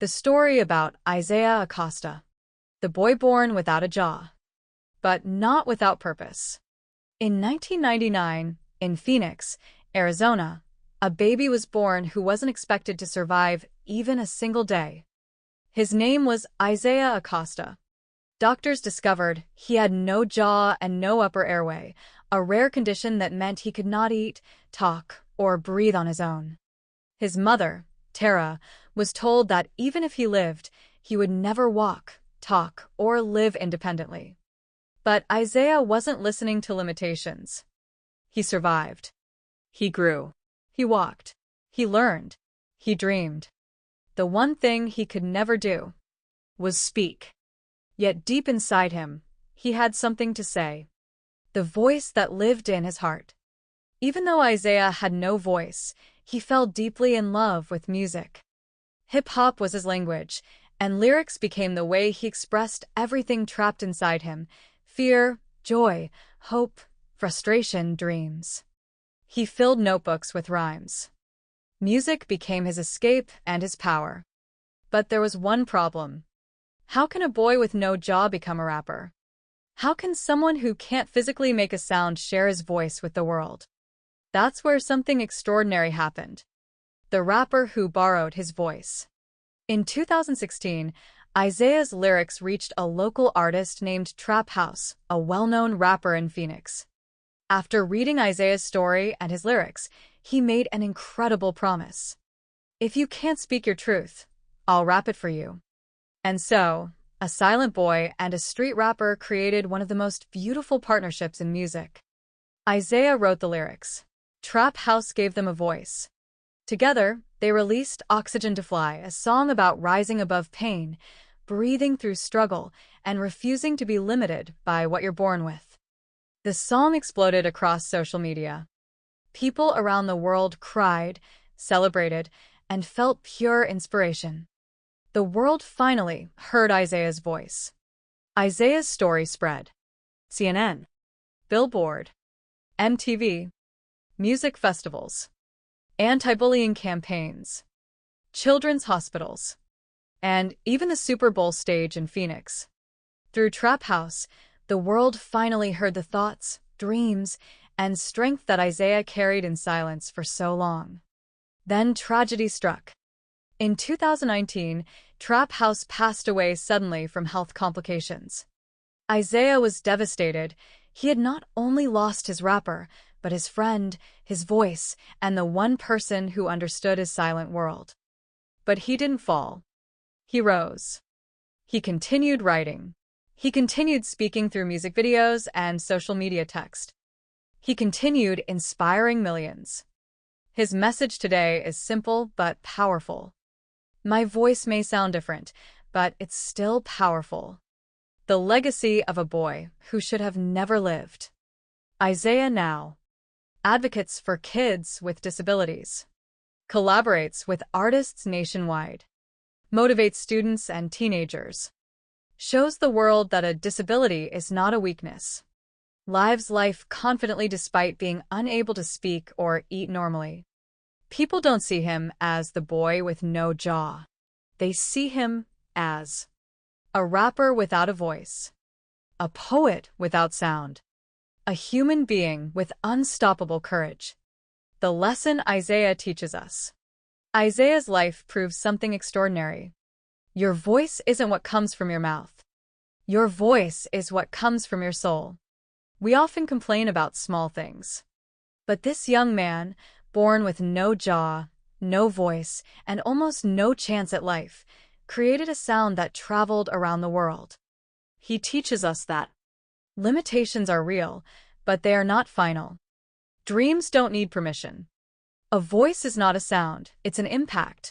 The story about Isaiah Acosta, the boy born without a jaw, but not without purpose. In 1999, in Phoenix, Arizona, a baby was born who wasn't expected to survive even a single day. His name was Isaiah Acosta. Doctors discovered he had no jaw and no upper airway, a rare condition that meant he could not eat, talk, or breathe on his own. His mother, Tara, was told that even if he lived, he would never walk, talk, or live independently. But Isaiah wasn't listening to limitations. He survived. He grew. He walked. He learned. He dreamed. The one thing he could never do was speak. Yet deep inside him, he had something to say. The voice that lived in his heart. Even though Isaiah had no voice, he fell deeply in love with music. Hip-hop was his language, and lyrics became the way he expressed everything trapped inside him: fear, joy, hope, frustration, dreams. He filled notebooks with rhymes. Music became his escape and his power. But there was one problem. How can a boy with no jaw become a rapper? How can someone who can't physically make a sound share his voice with the world? That's where something extraordinary happened. The rapper who borrowed his voice. In 2016, Isaiah's lyrics reached a local artist named Trap House, a well-known rapper in Phoenix. After reading Isaiah's story and his lyrics, he made an incredible promise. "If you can't speak your truth, I'll rap it for you." And so, a silent boy and a street rapper created one of the most beautiful partnerships in music. Isaiah wrote the lyrics. Trap House gave them a voice. Together, they released Oxygen to Fly, a song about rising above pain, breathing through struggle, and refusing to be limited by what you're born with. The song exploded across social media. People around the world cried, celebrated, and felt pure inspiration. The world finally heard Isaiah's voice. Isaiah's story spread. CNN, Billboard, MTV, music festivals, anti-bullying campaigns, children's hospitals, and even the Super Bowl stage in Phoenix. Through Trap House, the world finally heard the thoughts, dreams, and strength that Isaiah carried in silence for so long. Then tragedy struck. In 2019, Trap House passed away suddenly from health complications. Isaiah was devastated. He had not only lost his rapper, but his friend, his voice, and the one person who understood his silent world. But he didn't fall. He rose. He continued writing. He continued speaking through music videos and social media text. He continued inspiring millions. His message today is simple but powerful. My voice may sound different, but it's still powerful. The legacy of a boy who should have never lived. Isaiah now advocates for kids with disabilities, collaborates with artists nationwide, motivates students and teenagers, shows the world that a disability is not a weakness, lives life confidently despite being unable to speak or eat normally. People don't see him as the boy with no jaw. They see him as a rapper without a voice, a poet without sound, a human being with unstoppable courage. The lesson Isaiah teaches us. Isaiah's life proves something extraordinary. Your voice isn't what comes from your mouth. Your voice is what comes from your soul. We often complain about small things. But this young man, born with no jaw, no voice, and almost no chance at life, created a sound that traveled around the world. He teaches us that limitations are real, but they are not final. Dreams don't need permission. A voice is not a sound, it's an impact.